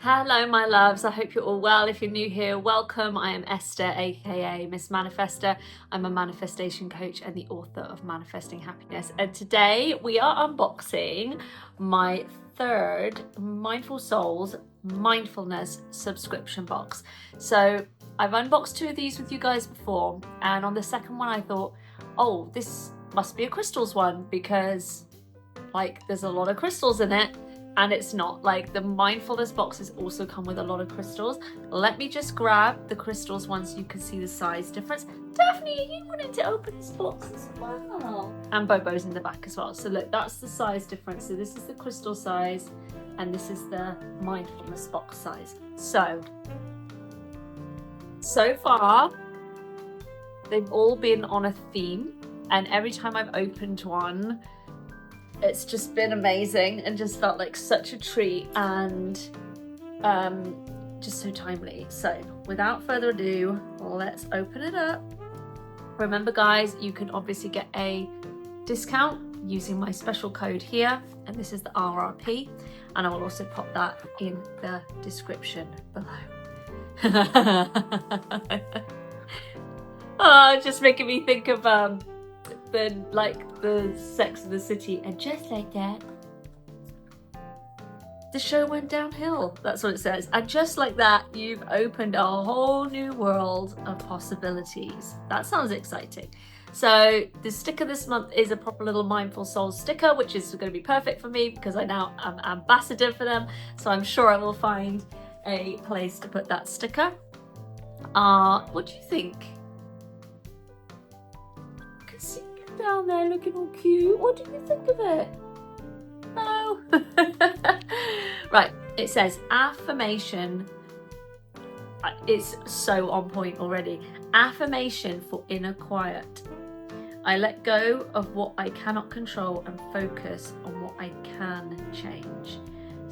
Hello my loves, I hope you're all well. If you're new here, welcome. I am Esther, aka Miss Manifesther. I'm a manifestation coach and the author of Manifesting Happiness. And today we are unboxing my third Mindful Souls Mindfulness subscription box. So I've unboxed two of these with you guys before, and on the second one I thought, oh, this must be a crystals one because like there's a lot of crystals in it. And it's not. Like, the mindfulness boxes also come with a lot of crystals. Let me just grab the crystals one so you can see the size difference. Daphne, are you wanting to open this box as well? And Bobo's in the back as well. So look, that's the size difference. So this is the crystal size and this is the mindfulness box size. So far, they've all been on a theme, and every time I've opened one, it's just been amazing and just felt like such a treat and just so timely. So without further ado, let's open it up. Remember guys, you can obviously get a discount using my special code here, and this is the RRP, and I will also pop that in the description below. Oh, just making me think of the Sex and the City, and just like that the show went downhill. That's what it says. And just like that, you've opened a whole new world of possibilities. That sounds exciting. So the sticker this month is a proper little Mindful Souls sticker, which is going to be perfect for me because I now am ambassador for them, so I'm sure I will find a place to put that sticker. What do you think? I can see down there looking all cute. What do you think of it? No. Right, it says affirmation. It's so on point already. Affirmation for inner quiet. I let go of what I cannot control and focus on what I can change.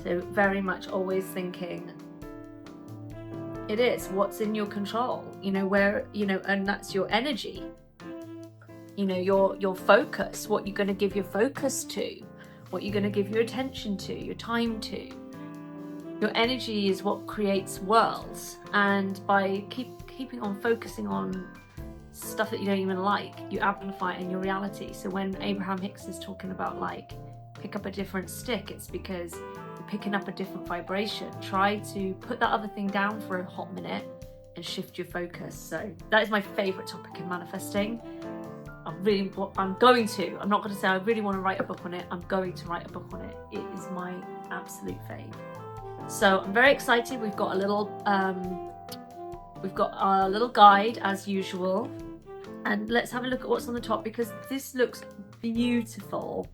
So very much always thinking it is what's in your control, where, and that's your energy. Your focus, what you're going to give your focus to, what you're going to give your attention to, your time to. Your energy is what creates worlds, and by keeping on focusing on stuff that you don't even like, you amplify it in your reality. So when Abraham Hicks is talking about like pick up a different stick, it's because you're picking up a different vibration. Try to put that other thing down for a hot minute and shift your focus. So that is my favorite topic in manifesting. I'm not going to say I really want to write a book on it. I'm going to write a book on it. It is my absolute fave. So I'm very excited. We've got our little guide as usual, and let's have a look at what's on the top because this looks beautiful.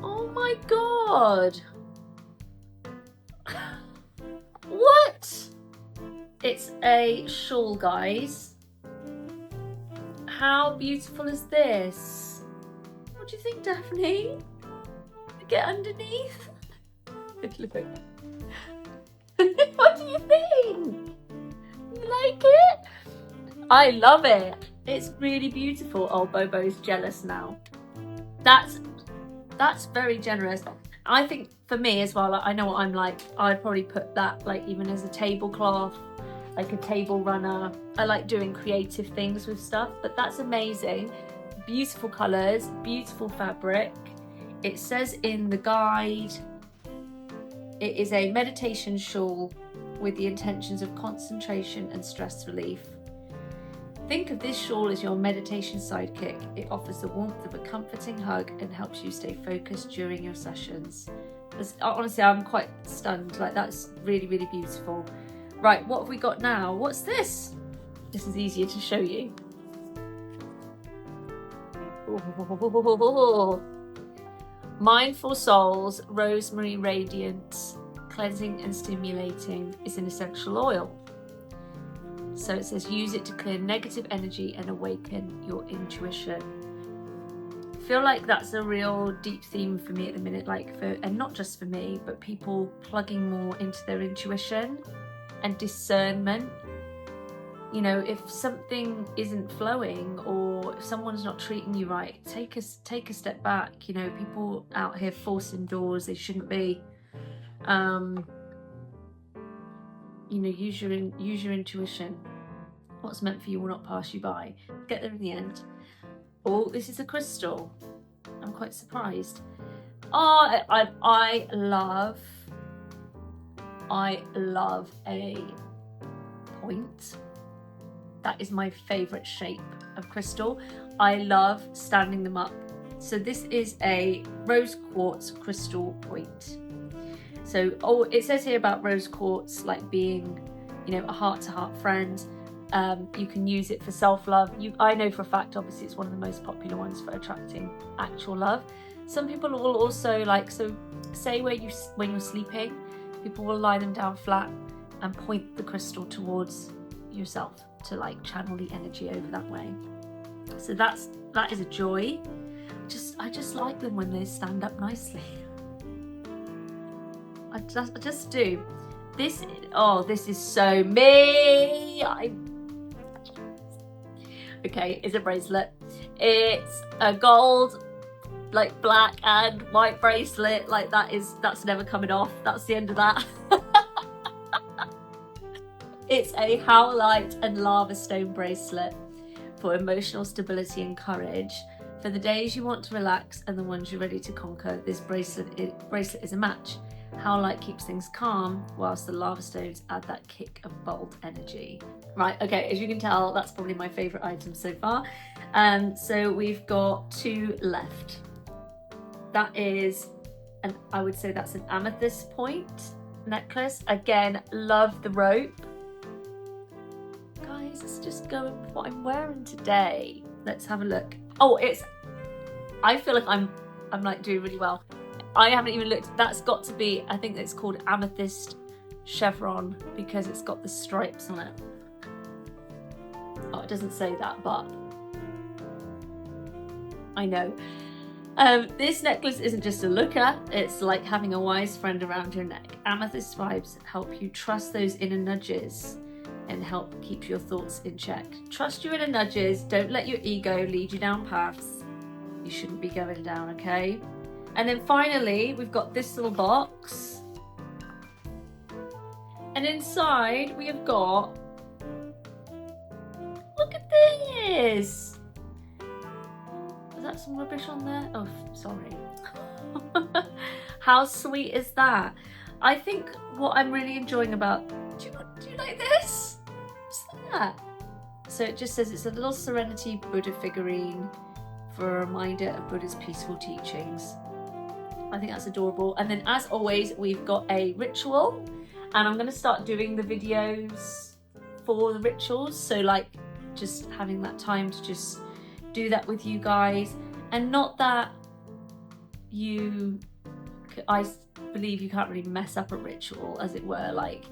Oh my god! What? It's a shawl, guys. How beautiful is this? What do you think, Daphne? Get underneath. Look. What do you think? You like it? I love it. It's really beautiful. Oh, Bobo's jealous now. That's very generous. I think for me as well, I know what I'm like. I'd probably put that like even as a tablecloth, like a table runner. I like doing creative things with stuff, but that's amazing. Beautiful colours, beautiful fabric. It says in the guide, it is a meditation shawl with the intentions of concentration and stress relief. Think of this shawl as your meditation sidekick. It offers the warmth of a comforting hug and helps you stay focused during your sessions. Honestly, I'm quite stunned. Like, that's really, really beautiful. Right, what have we got now? What's this? This is easier to show you. Ooh. Mindful Souls Rosemary Radiance Cleansing and Stimulating is an essential oil. So it says use it to clear negative energy and awaken your intuition. I feel like that's a real deep theme for me at the minute, and not just for me, but people plugging more into their intuition and discernment. If something isn't flowing or or if someone's not treating you right, take a step back. You know, people out here forcing doors they shouldn't be. You know, use your intuition. What's meant for you will not pass you by. Get there in the end. Oh, this is a crystal. I'm quite surprised. Oh, I love a point. That is my favorite shape of crystal. I love standing them up. So this is a rose quartz crystal point. So, it says here about rose quartz like being, you know, a heart-to-heart friend. You can use it for self-love. I know for a fact, obviously, it's one of the most popular ones for attracting actual love. Some people will also like, so say when you're sleeping, people will lie them down flat and point the crystal towards yourself to like channel the energy over that way. So that is a joy. I just like them when they stand up nicely. I just do. This is so me. Okay, it's a bracelet. It's a gold, like black and white bracelet. Like that's never coming off. That's the end of that. It's a howlite and lava stone bracelet for emotional stability and courage. For the days you want to relax and the ones you're ready to conquer, this bracelet is a match. Howlite keeps things calm, whilst the lava stones add that kick of bold energy. Right, okay, as you can tell, that's probably my favourite item so far. So we've got 2 left. That is, I would say that's an amethyst point necklace. Again, love the rope. Guys, let's just go with what I'm wearing today. Let's have a look. Oh, I feel like I'm like doing really well. I haven't even looked. That's got to be, I think it's called amethyst chevron because it's got the stripes on it. Oh, it doesn't say that, but I know. This necklace isn't just a look at, it's like having a wise friend around your neck. Amethyst vibes help you trust those inner nudges and help keep your thoughts in check. Trust your inner nudges. Don't let your ego lead you down paths you shouldn't be going down, okay? And then finally, we've got this little box. And inside we have got, look at this. Is that some rubbish on there? Oh, sorry. How sweet is that? I think what I'm really enjoying about, do you like this? What's that? So it just says it's a little Serenity Buddha figurine for a reminder of Buddha's peaceful teachings. I think that's adorable. And then as always, we've got a ritual, and I'm going to start doing the videos for the rituals. So like just having that time to just do that with you guys, and not that I believe you can't really mess up a ritual, as it were. Like,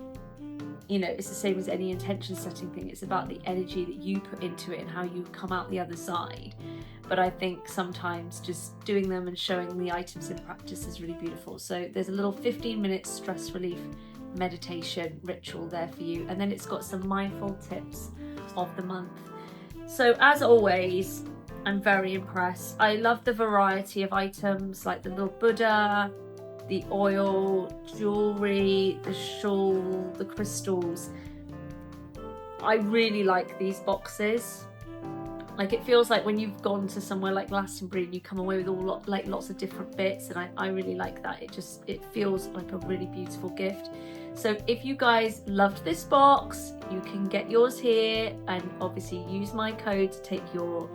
you know, it's the same as any intention setting thing. It's about the energy that you put into it and how you come out the other side. But I think sometimes just doing them and showing the items in practice is really beautiful. So there's a little 15-minute stress relief meditation ritual there for you. And then it's got some mindful tips of the month. So as always, I'm very impressed. I love the variety of items, like the little Buddha, the oil, jewelry, the shawl, the crystals. I really like these boxes. Like, it feels like when you've gone to somewhere like Glastonbury and you come away with lots of different bits, and I really like that. It feels like a really beautiful gift. So if you guys loved this box, you can get yours here, and obviously use my code to take your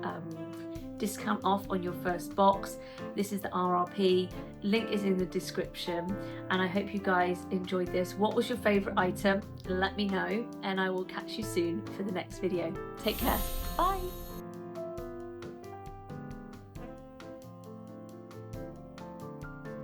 discount off on your first box. This is the RRP. Link is in the description, and I hope you guys enjoyed this. What was your favorite item? Let me know, and I will catch you soon for the next video. Take care. Bye.